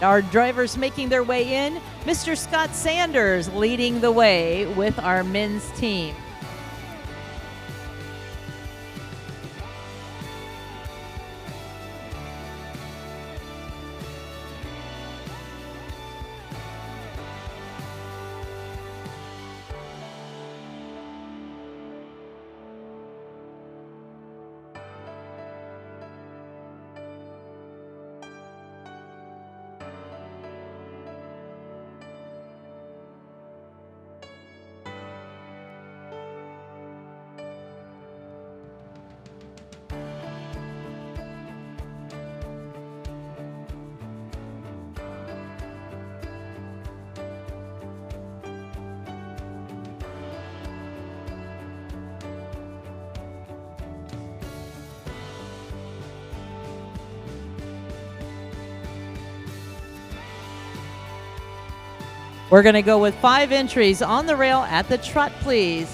Our drivers making their way in, Mr. Scott Sanders leading the way with our men's team. We're going to go with 5 entries on the rail at the trot, please.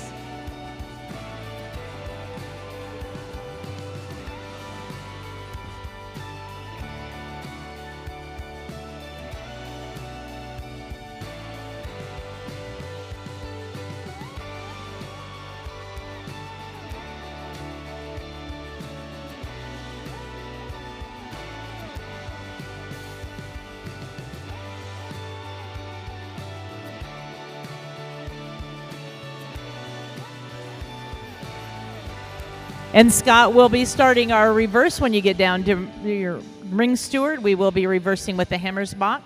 And Scott will be starting our reverse when you get down to your ring steward. We will be reversing with the Hammersbach.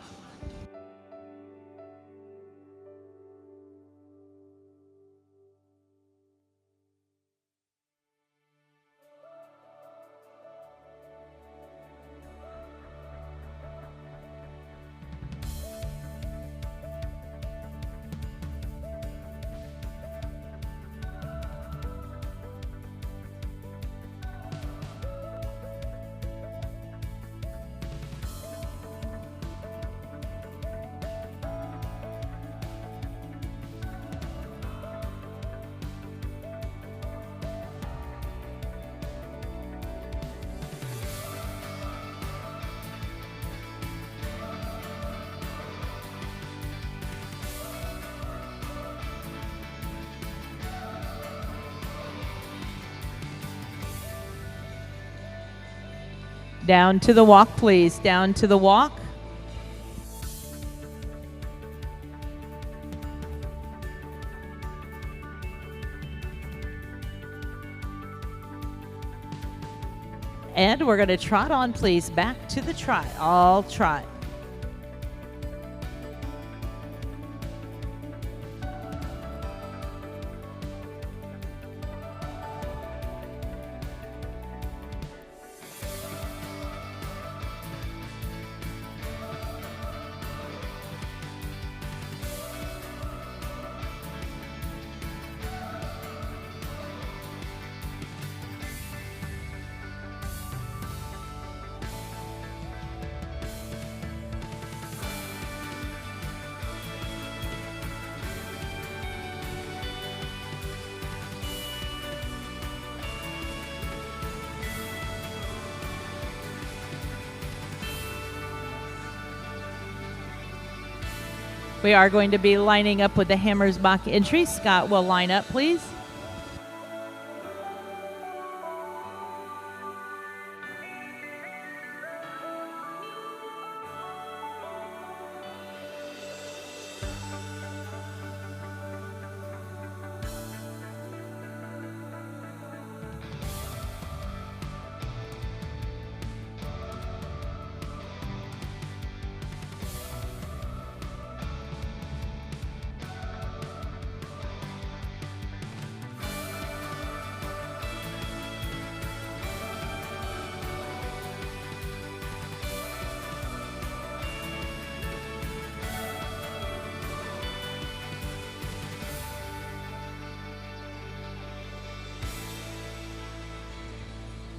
Down to the walk, please. Down to the walk. And we're going to trot on, please. Back to the trot. All trot. We are going to be lining up with the Hammersbach entry. Scott will line up, please.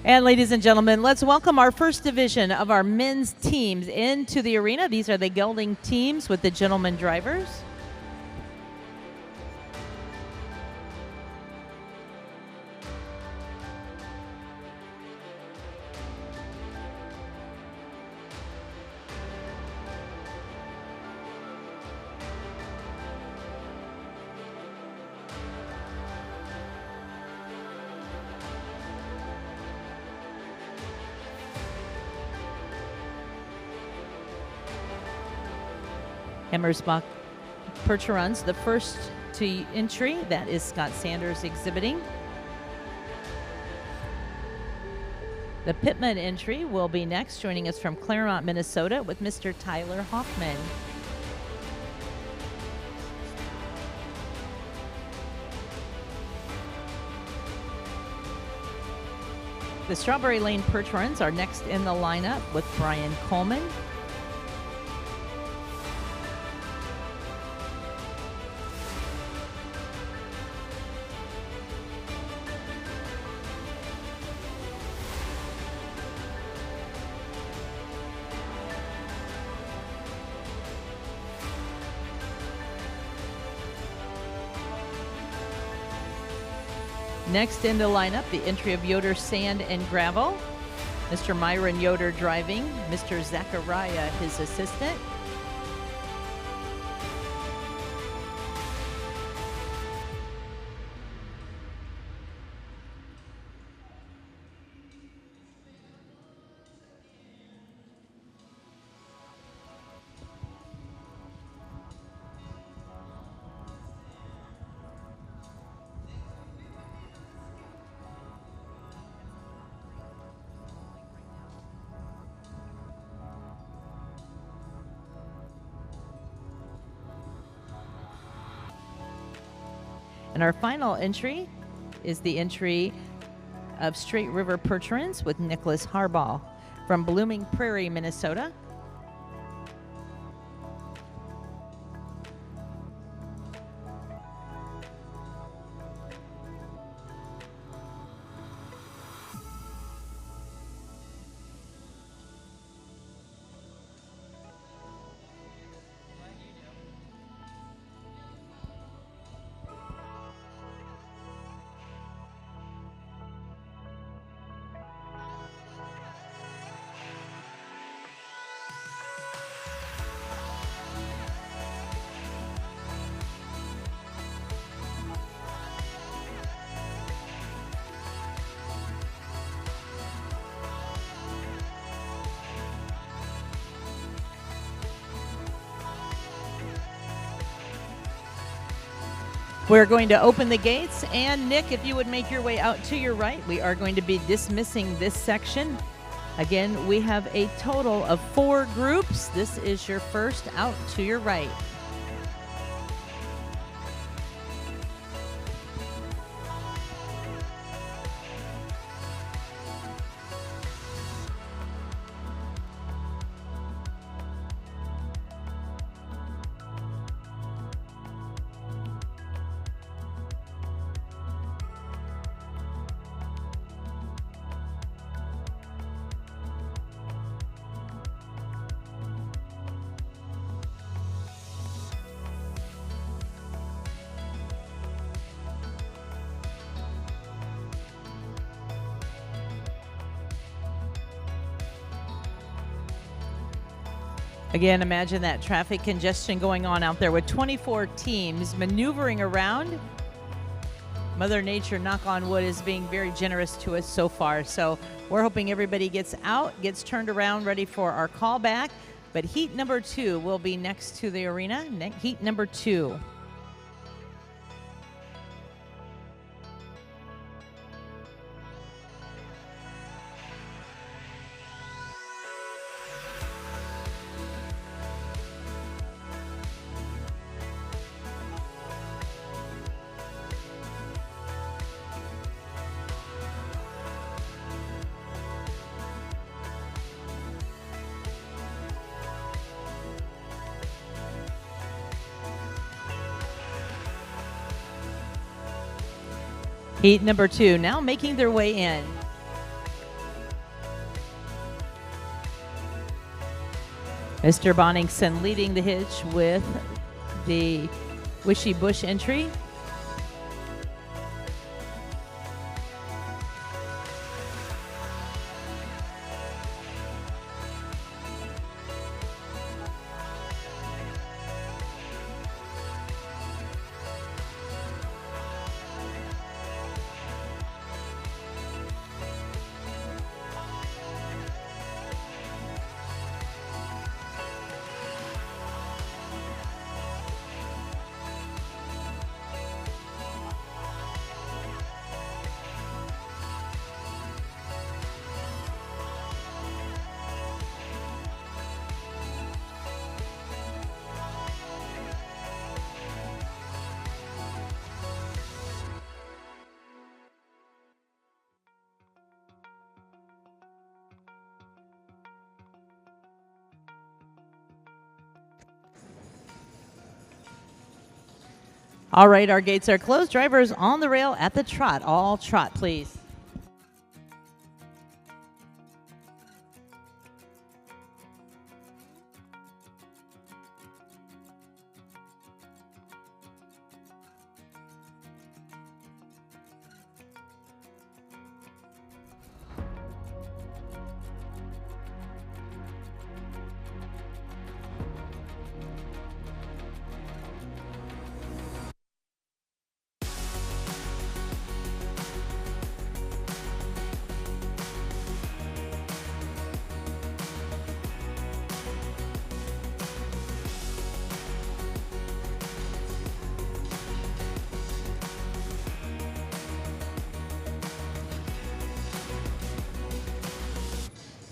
And ladies and gentlemen, let's welcome our first division of our men's teams into the arena. These are the Gelding teams with the gentlemen drivers. Emmersbach Percherons, the first to entry. That is Scott Sanders exhibiting. The Pittman entry will be next, joining us from Claremont, Minnesota, with Mr. Tyler Hoffman. The Strawberry Lane Percherons are next in the lineup with Brian Coleman. Next in the lineup, the entry of Yoder Sand and Gravel. Mr. Myron Yoder driving, Mr. Zachariah his assistant. And our final entry is the entry of Straight River Percherons with Nicholas Harbaugh from Blooming Prairie, Minnesota. We're going to open the gates, and Nick, if you would make your way out to your right, we are going to be dismissing this section. Again, we have a total of 4 groups. This is your first out to your right. Again, imagine that traffic congestion going on out there with 24 teams maneuvering around. Mother Nature, knock on wood, is being very generous to us so far. So we're hoping everybody gets out, gets turned around, ready for our callback. But heat number 2 will be next to the arena. Heat number 2. Heat number 2 now making their way in. Mr. Bonningson leading the hitch with the Wishy Bush entry. All right, our gates are closed. Drivers on the rail at the trot. All trot, please.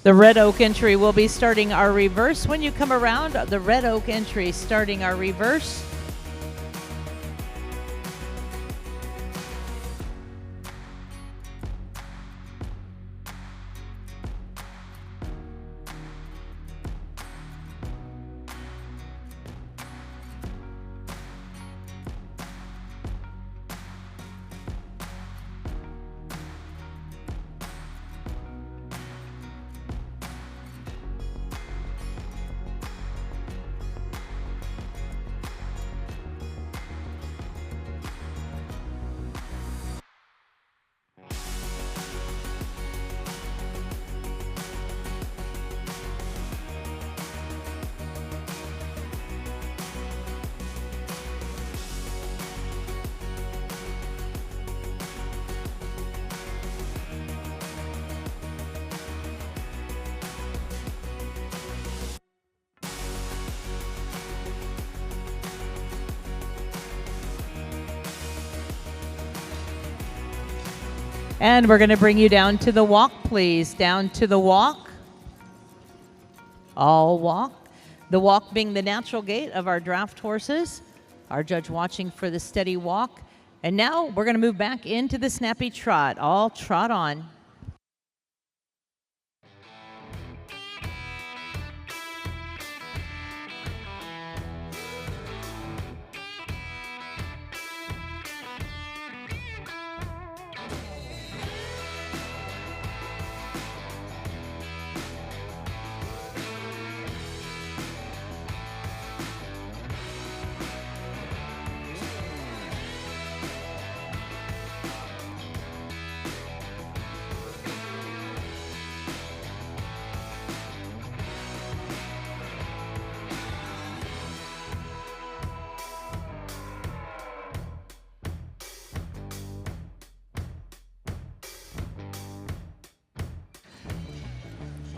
The red oak entry will be starting our reverse. When you come around, the red oak entry starting our reverse. And we're going to bring you down to the walk, please. Down to the walk. All walk. The walk being the natural gait of our draft horses. Our judge watching for the steady walk. And now we're going to move back into the snappy trot. All trot on.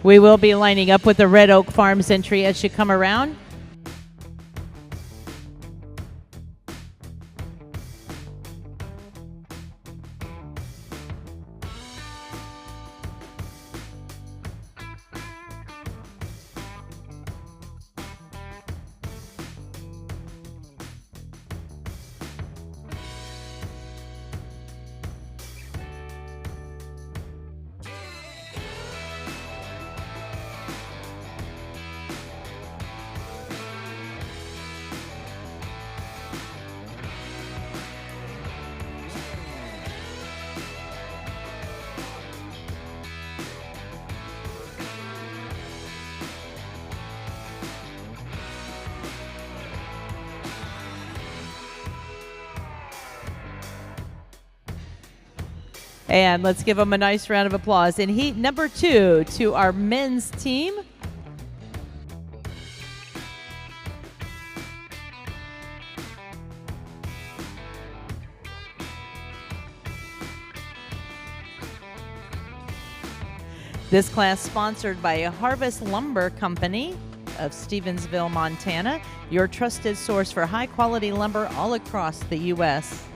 We will be lining up with the Red Oak Farms entry as you come around. And let's give them a nice round of applause. In heat number 2 to our men's team. This class sponsored by Harvest Lumber Company of Stevensville, Montana, your trusted source for high-quality lumber all across the U.S.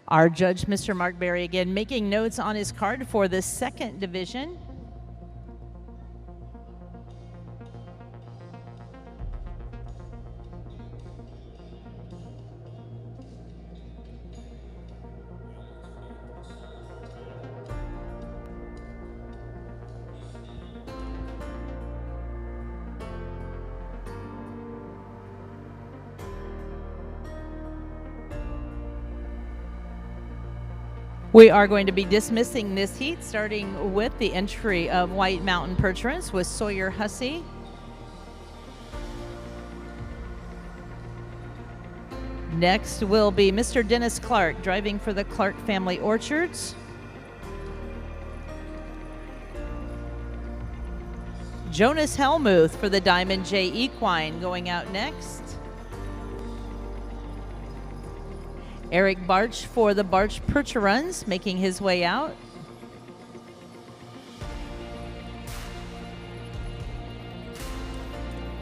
Our judge, Mr. Mark Berry, again making notes on his card for the second division. We are going to be dismissing this heat, starting with the entry of White Mountain Percherons with Sawyer Hussey. Next will be Mr. Dennis Clark, driving for the Clark Family Orchards. Jonas Helmuth for the Diamond J Equine going out next. Eric Barch for the Barch Percherons making his way out.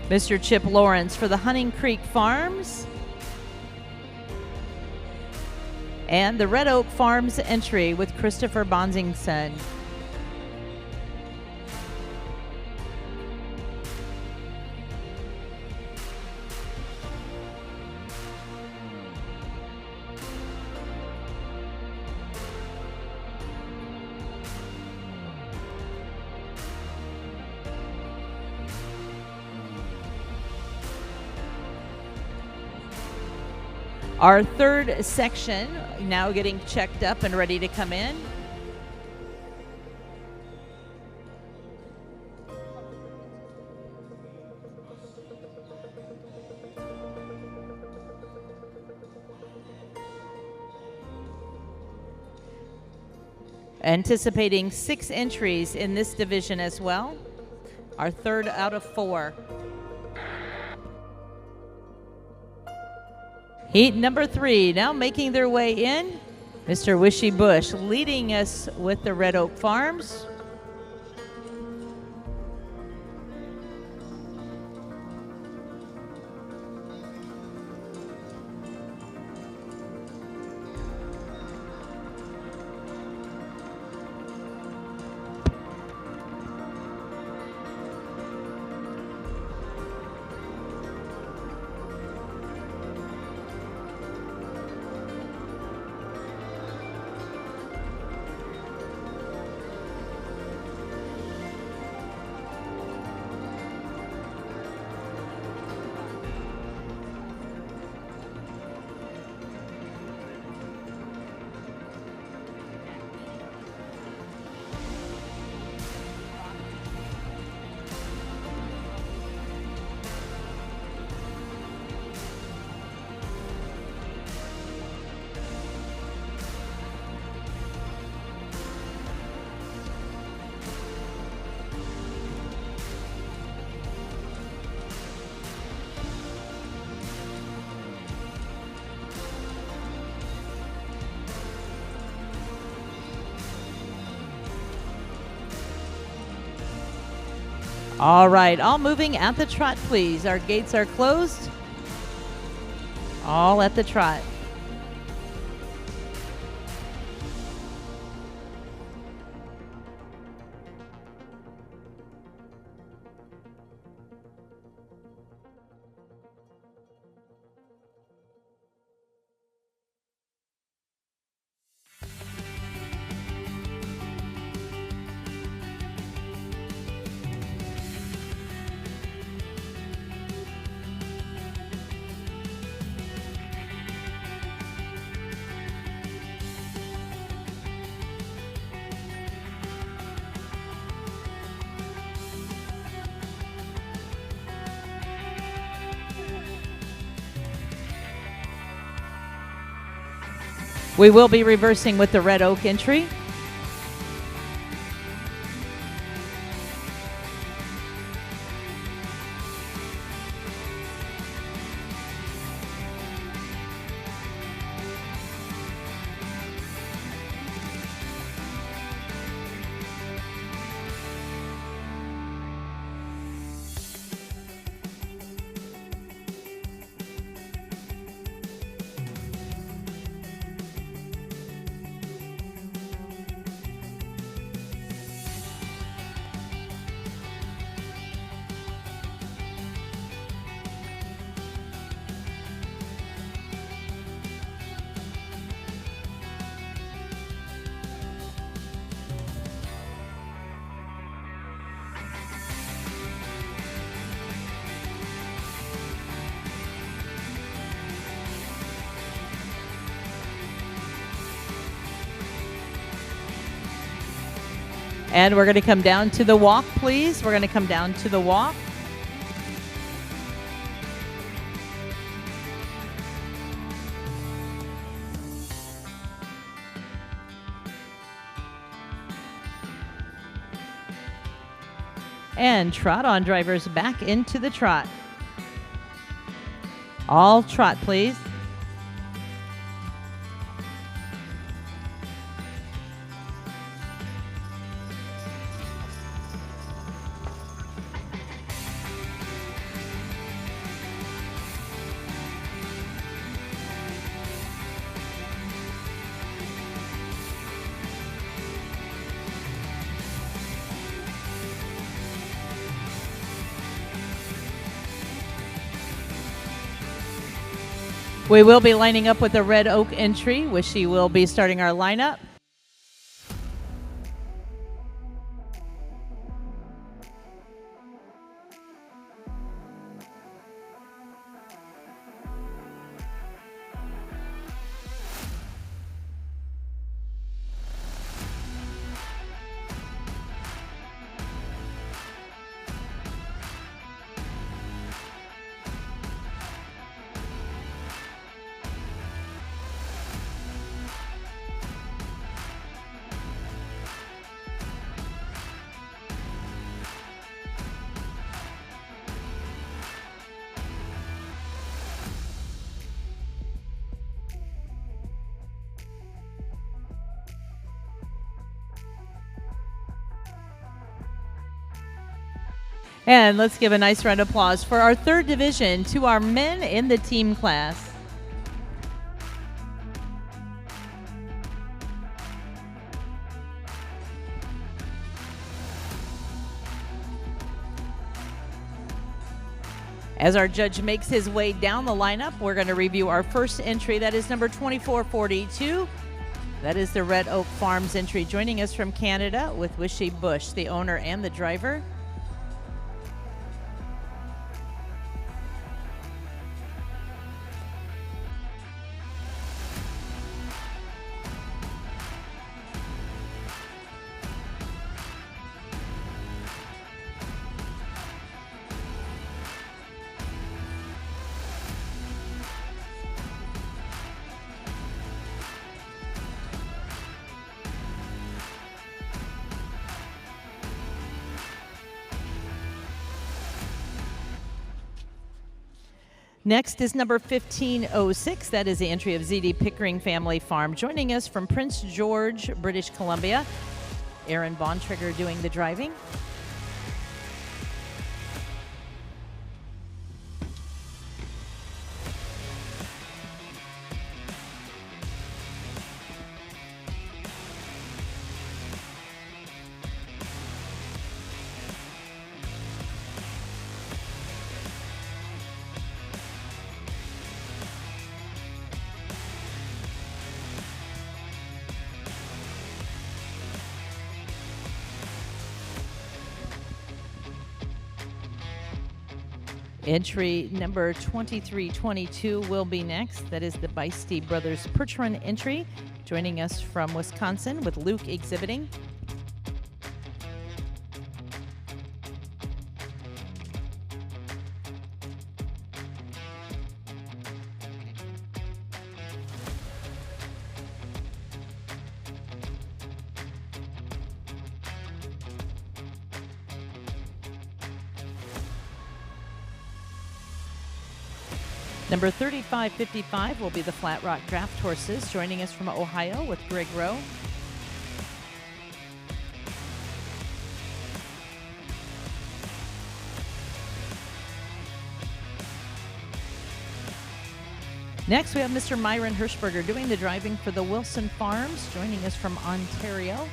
Mr. Chip Lawrence for the Hunting Creek Farms. And the Red Oak Farms entry with Christopher Bonsingson. Our third section now getting checked up and ready to come in. Anticipating 6 entries in this division as well. Our third out of 4. Heat number 3 now making their way in. Mr. Wishy Bush leading us with the Red Oak Farms. All right, all moving at the trot, please. Our gates are closed. All at the trot. We will be reversing with the Red Oak entry. And we're going to come down to the walk, please. We're going to come down to the walk. And trot on, drivers, back into the trot. All trot, please. We will be lining up with the Red Oak entry, which she will be starting our lineup. And let's give a nice round of applause for our third division to our men in the team class. As our judge makes his way down the lineup, we're going to review our first entry. That is number 2442. That is the Red Oak Farms entry, joining us from Canada with Wishy Bush, the owner and the driver. Next is number 1506. That is the entry of ZD Pickering Family Farm. Joining us from Prince George, British Columbia, Aaron Bontrager doing the driving. Entry number 2322 will be next. That is the Beisty Brothers Percheron entry, joining us from Wisconsin with Luke exhibiting. Number 3555 will be the Flat Rock Draft Horses, joining us from Ohio with Greg Rowe. Next, we have Mr. Myron Hirschberger doing the driving for the Wilson Farms, joining us from Ontario.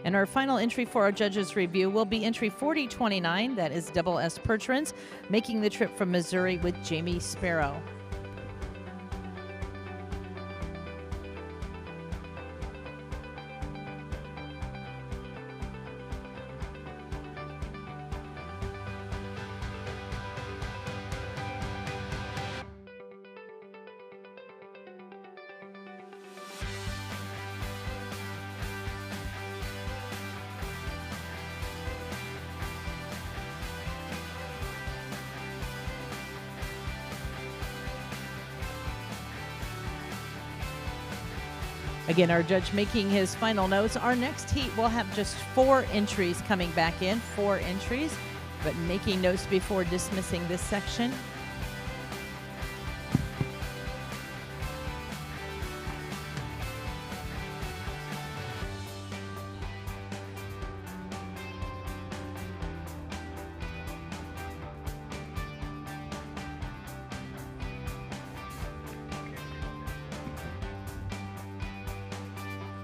And our final entry for our judges' review will be entry 4029. That is Double S Percherons, making the trip from Missouri with Jamie Sparrow. Again, our judge making his final notes. Our next heat will have just 4 entries coming back in, 4 entries, but making notes before dismissing this section.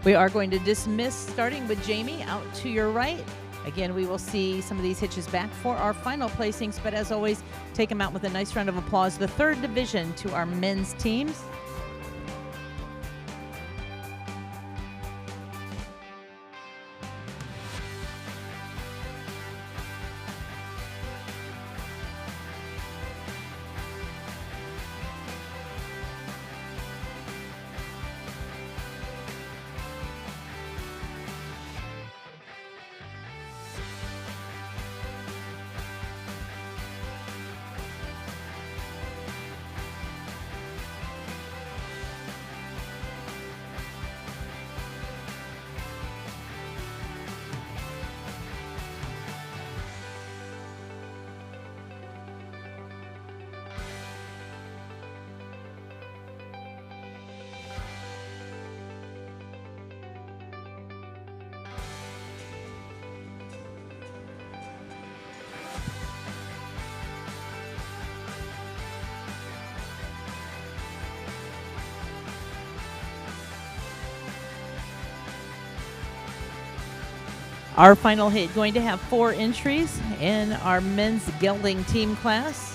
We are going to dismiss, starting with Jamie out to your right. Again, we will see some of these hitches back for our final placings, but as always, take them out with a nice round of applause. The 3rd division to our men's teams. Our final hit going to have 4 entries in our men's gelding team class.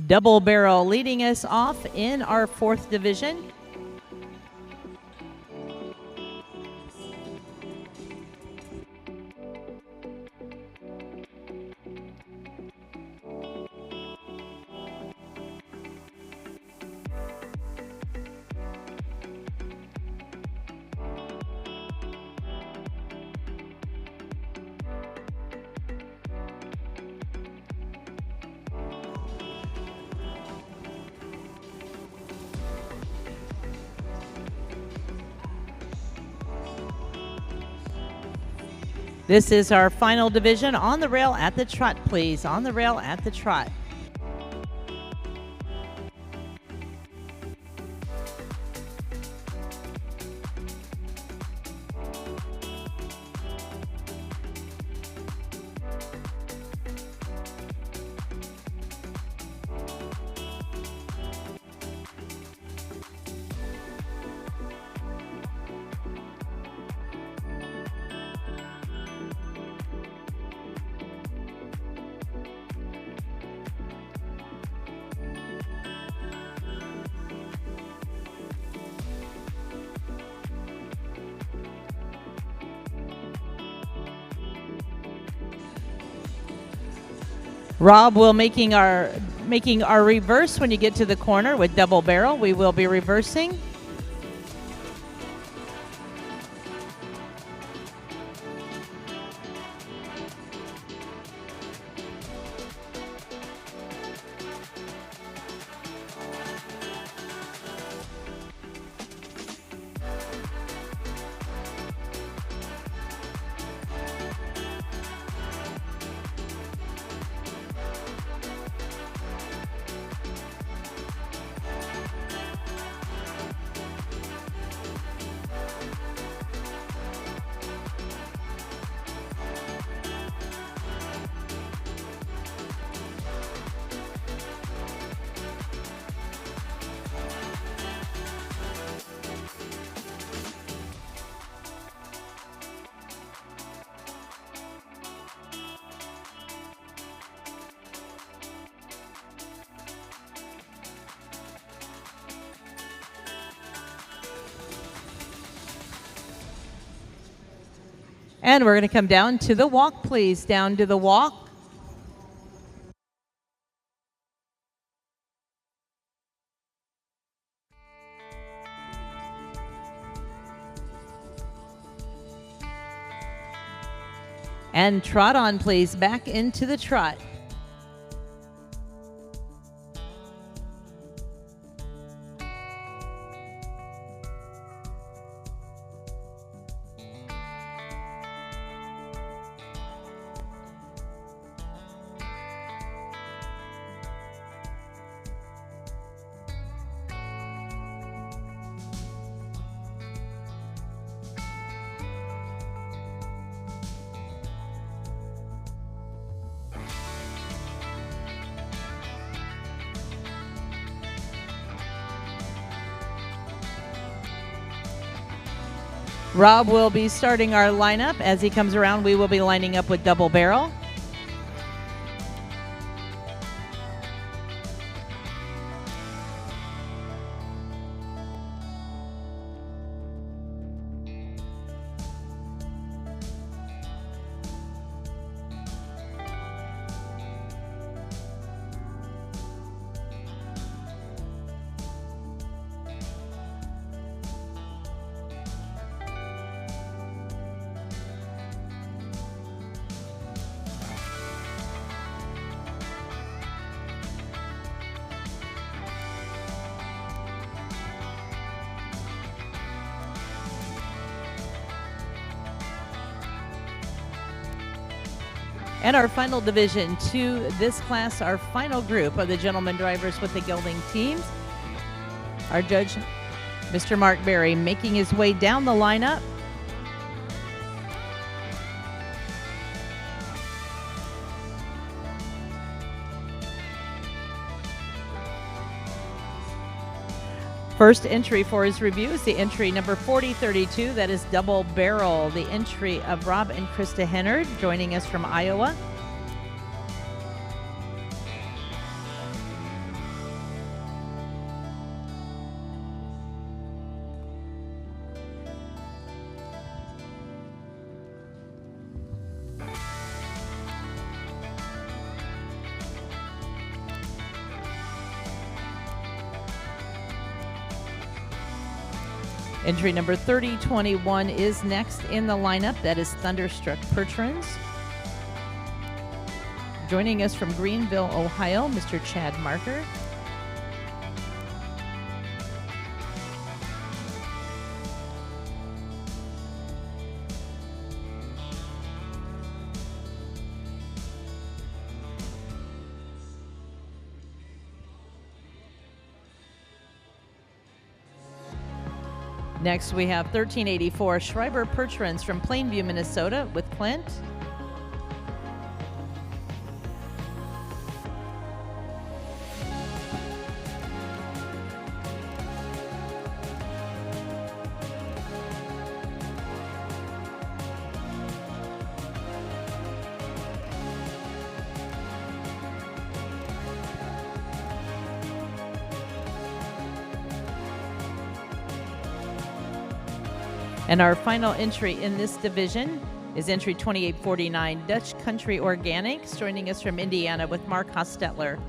Double barrel leading us off in our 4th division. This is our final division. On the rail at the trot, please. On the rail at the trot. Rob will making our reverse when you get to the corner with double barrel. We will be reversing. And we're going to come down to the walk, please. Down to the walk. And trot on, please, back into the trot. Rob will be starting our lineup. As he comes around, we will be lining up with double barrel. And our final division to this class, our final group of the gentleman drivers with the gelding teams. Our judge, Mr. Mark Berry, making his way down the lineup. First entry for his review is the entry number 4032. That is double barrel, the entry of Rob and Krista Hennard, joining us from Iowa. Entry number 3021 is next in the lineup. That is Thunderstruck Pertrons. Joining us from Greenville, Ohio, Mr. Chad Marker. Next, we have 1384 Schreiber Pertrons from Plainview, Minnesota, with Clint. And our final entry in this division is entry 2849, Dutch Country Organics, joining us from Indiana with Mark Hostetler.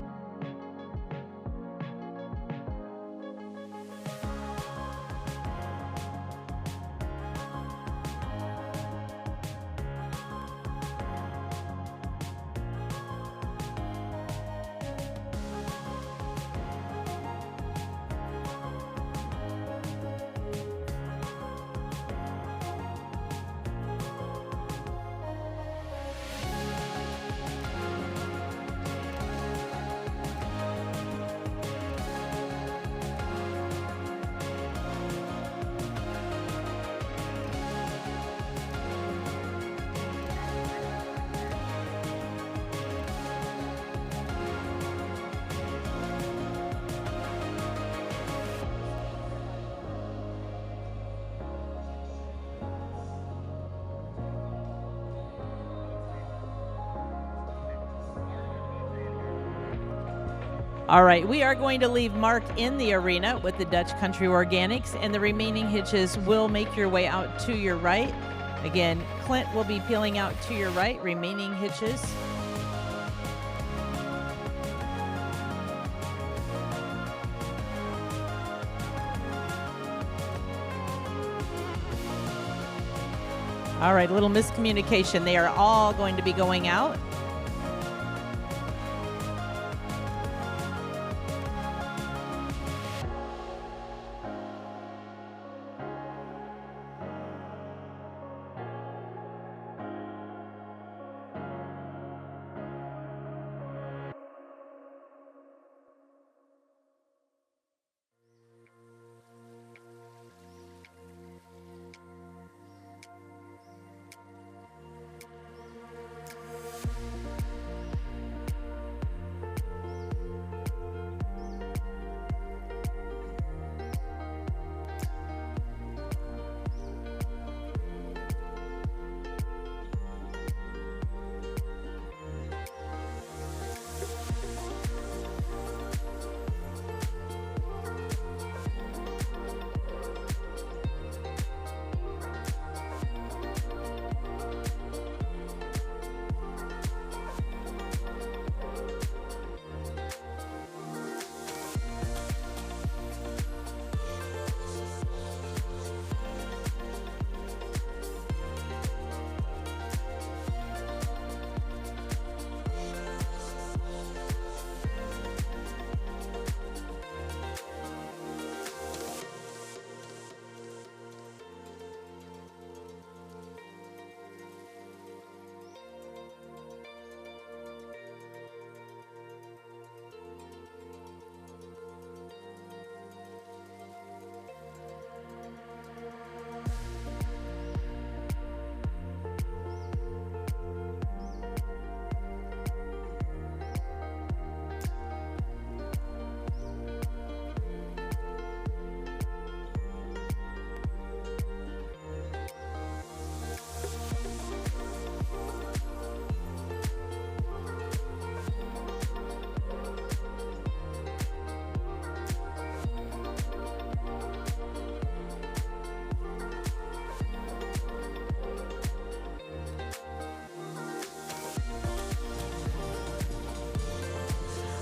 All right, we are going to leave Mark in the arena with the Dutch Country Organics, and the remaining hitches will make your way out to your right. Again, Clint will be peeling out to your right, remaining hitches. All right, a little miscommunication. They are all going to be going out.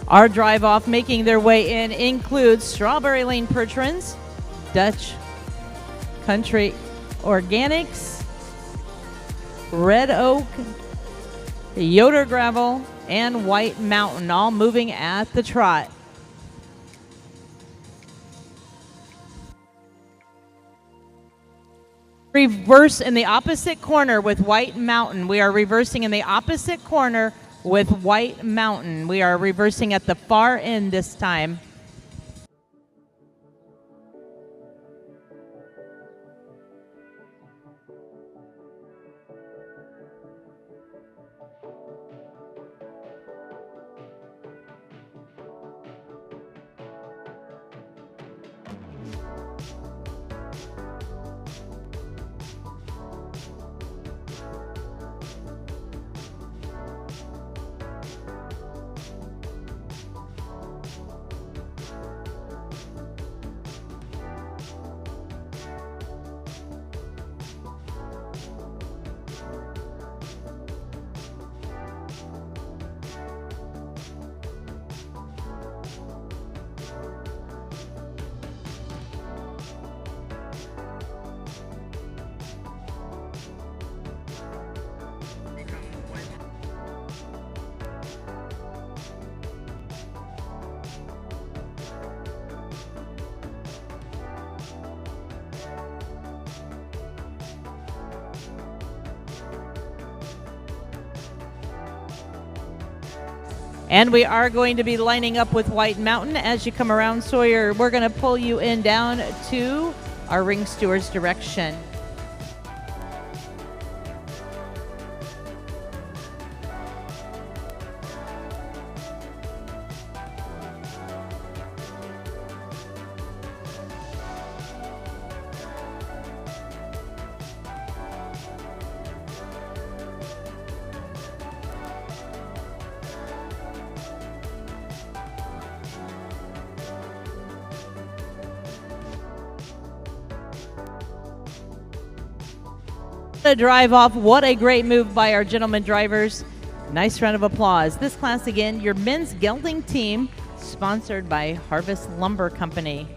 Our drive off making their way in includes Strawberry Lane Percherons, Dutch Country Organics, Red Oak, Yoder Gravel, and White Mountain, all moving at the trot. Reverse in the opposite corner with White Mountain. We are reversing in the opposite corner with White Mountain. We are reversing at the far end this time. And we are going to be lining up with White Mountain as you come around Sawyer. We're going to pull you in down to our ring steward's direction. A drive off. What a great move by our gentlemen drivers. Nice round of applause. This class again, your men's gelding team, sponsored by Harvest Lumber Company.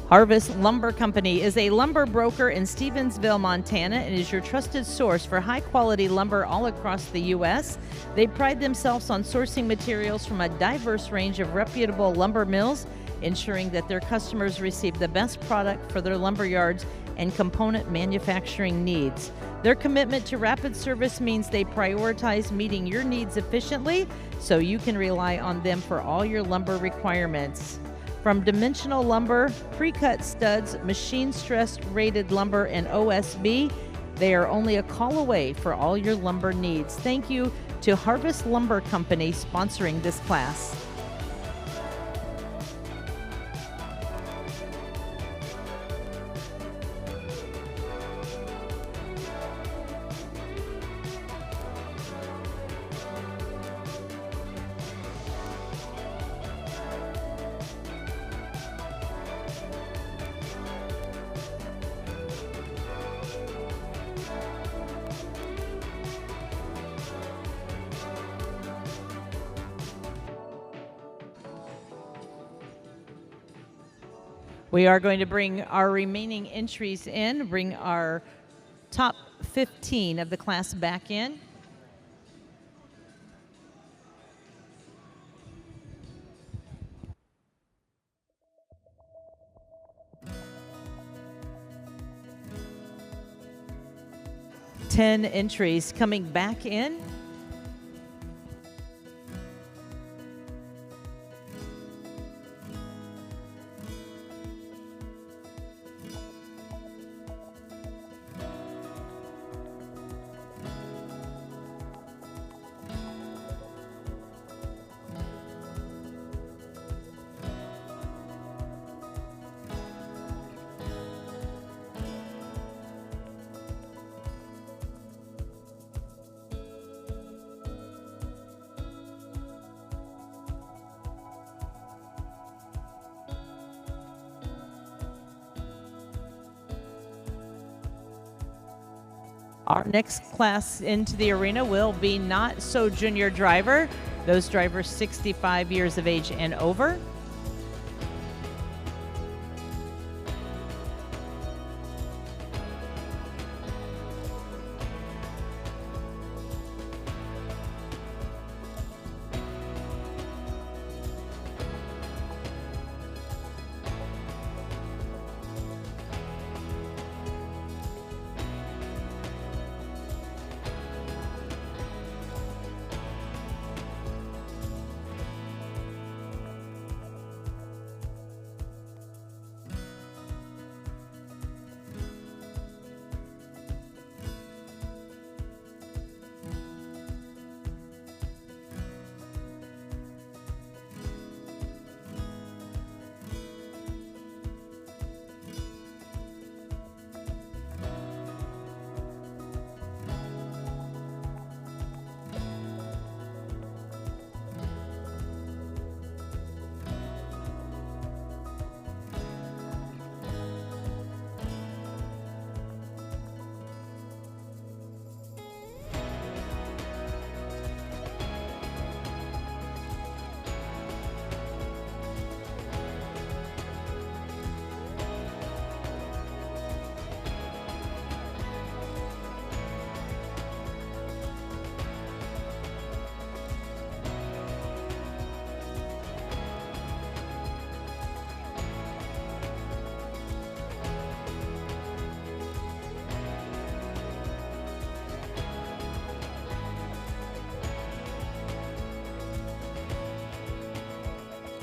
Harvest Lumber Company is a lumber broker in Stevensville, Montana, and is your trusted source for high-quality lumber all across the U.S. They pride themselves on sourcing materials from a diverse range of reputable lumber mills, ensuring that their customers receive the best product for their lumber yards and component manufacturing needs. Their commitment to rapid service means they prioritize meeting your needs efficiently, so you can rely on them for all your lumber requirements. From dimensional lumber, pre-cut studs, machine stress rated lumber, and OSB, they are only a call away for all your lumber needs. Thank you to Harvest Lumber Company sponsoring this class. We are going to bring our remaining entries in, bring our top 15 of the class back in. Ten entries coming back in. Our next class into the arena will be not so junior driver, those drivers 65 years of age and over.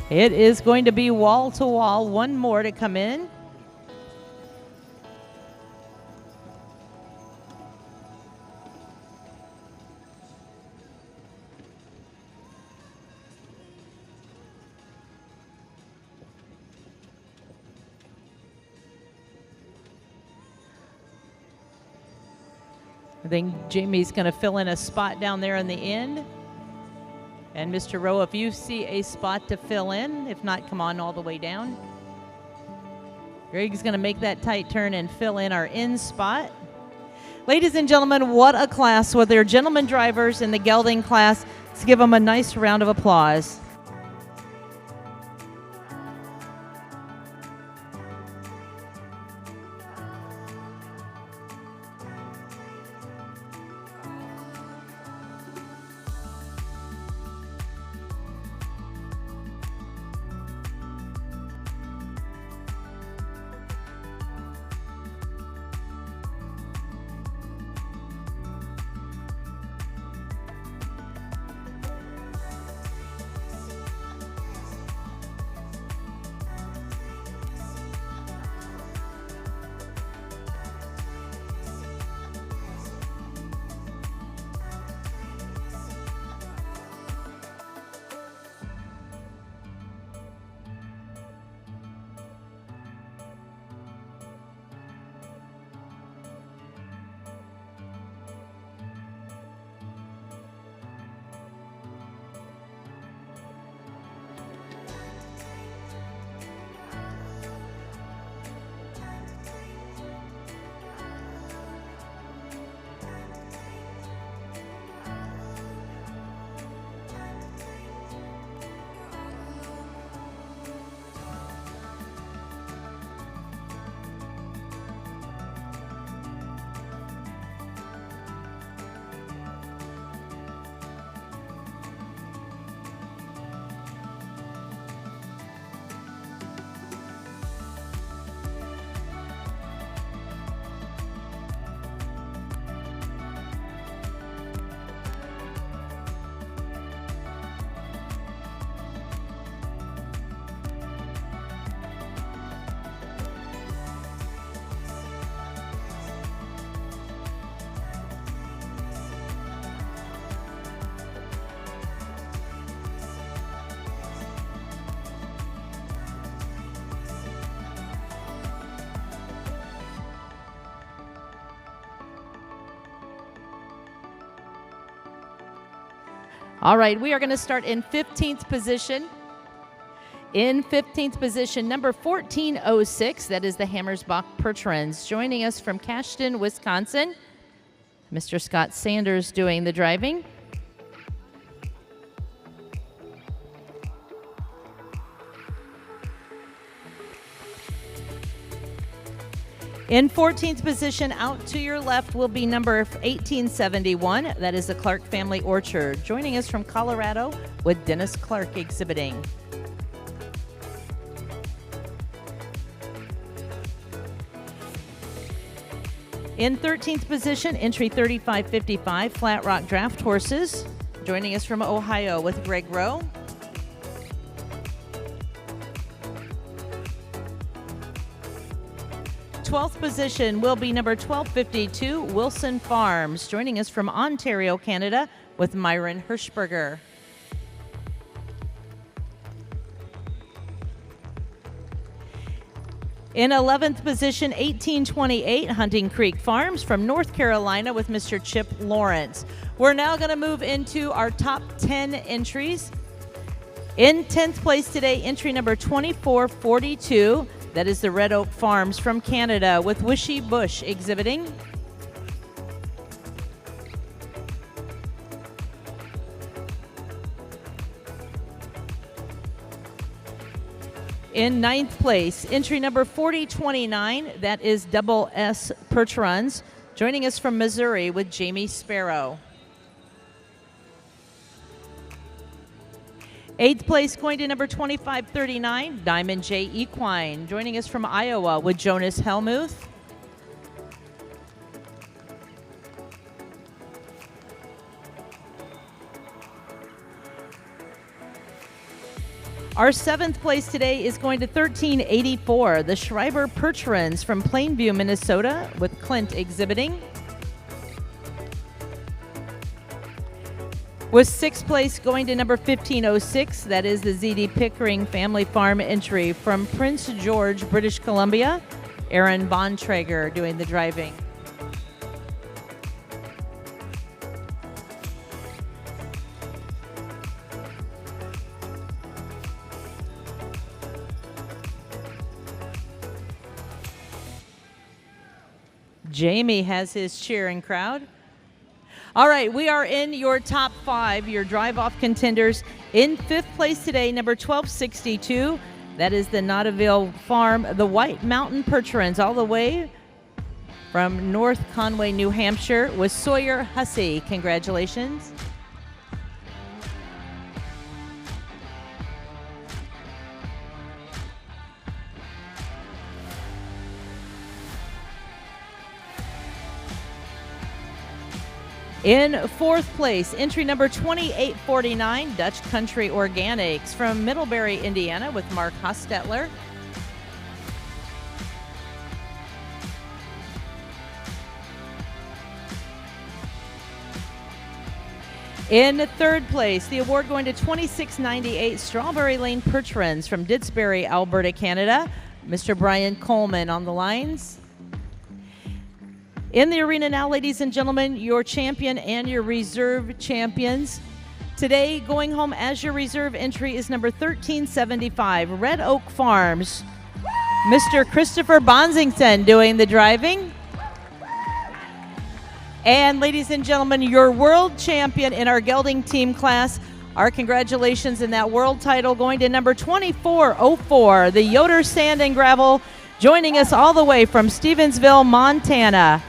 It is going to be wall to wall, one more to come in. I think Jamie's going to fill in a spot down there in the end. And Mr. Rowe, if you see a spot to fill in, if not, come on all the way down. Greg's going to make that tight turn and fill in our in spot. Ladies and gentlemen, what a class with their gentlemen drivers in the Gelding class. Let's give them a nice round of applause. All right, we are going to start in 15th position. In 15th position, number 1406, that is the Hammersbach Percherons. Joining us from Cashton, Wisconsin, Mr. Scott Sanders doing the driving. In 14th position, out to your left, will be number 1871. That is the Clark Family Orchard. Joining us from Colorado with Dennis Clark exhibiting. In 13th position, entry 3555, Flat Rock Draft Horses. Joining us from Ohio with Greg Rowe. Twelfth position will be number 1252, Wilson Farms. Joining us from Ontario, Canada, with Myron Hirschberger. In 11th position, 1828, Hunting Creek Farms from North Carolina with Mr. Chip Lawrence. We're now going to move into our top 10 entries. In 10th place today, entry number 2442. That is the Red Oak Farms from Canada with Wishy Bush exhibiting. In 9th place, entry number 4029, that is Double S Percherons, joining us from Missouri with Jamie Sparrow. 8th place going to number 2539, Diamond J Equine, joining us from Iowa with Jonas Helmuth. Our 7th place today is going to 1384, the Schreiber Percherons from Plainview, Minnesota, with Clint exhibiting. With 6th place going to number 1506, that is the ZD Pickering Family Farm entry from Prince George, British Columbia, Aaron Bontrager doing the driving. Jamie has his cheering crowd. All right, we are in your top 5, your drive-off contenders. In 5th place today, number 1262. That is the Nottaville Farm, the White Mountain Percherons, all the way from North Conway, New Hampshire, with Sawyer Hussey. Congratulations. In 4th place, entry number 2849, Dutch Country Organics from Middlebury, Indiana, with Mark Hostetler. In 3rd place, the award going to 2698, Strawberry Lane Percherons from Didsbury, Alberta, Canada, Mr. Brian Coleman on the lines. In the arena now, ladies and gentlemen, your champion and your reserve champions. Today, going home as your reserve entry is number 1375, Red Oak Farms. Mr. Christopher Bonsington doing the driving. And ladies and gentlemen, your world champion in our gelding team class, our congratulations in that world title going to number 2404, the Yoder Sand and Gravel, joining us all the way from Stevensville, Montana.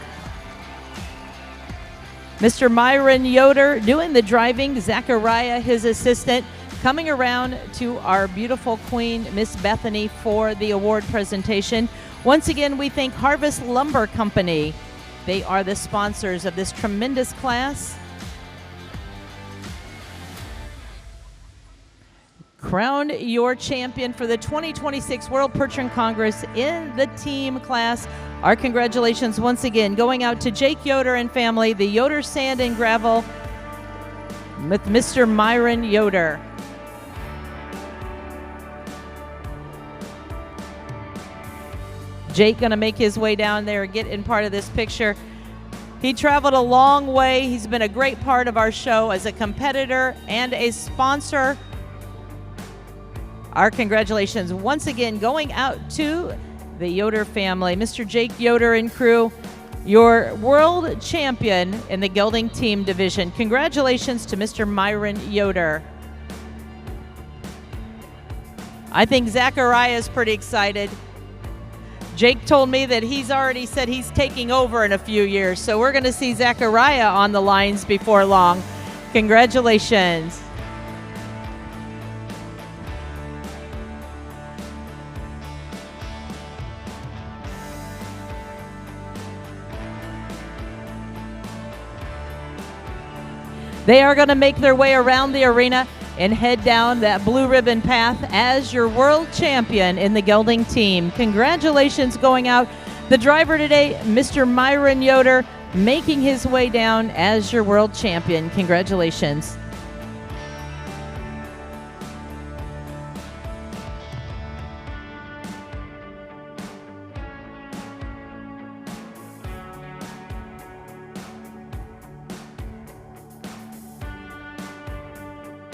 Mr. Myron Yoder doing the driving, Zachariah, his assistant, coming around to our beautiful queen, Miss Bethany, for the award presentation. Once again, we thank Harvest Lumber Company. They are the sponsors of this tremendous class. Crown your champion for the 2026 World Percheron Congress in the team class. Our congratulations once again going out to Jake Yoder and family, the Yoder Sand and Gravel with Mr. Myron Yoder. Jake gonna make his way down there, get in part of this picture. He traveled a long way. He's been a great part of our show as a competitor and a sponsor. Our congratulations once again going out to the Yoder family. Mr. Jake Yoder and crew, your world champion in the Gelding team division. Congratulations to Mr. Myron Yoder. I think Zachariah is pretty excited. Jake told me that he's already said he's taking over in a few years, so we're going to see Zachariah on the lines before long. Congratulations. They are going to make their way around the arena and head down that blue ribbon path as your world champion in the Gelding team. Congratulations going out. The driver today, Mr. Myron Yoder, making his way down as your world champion. Congratulations.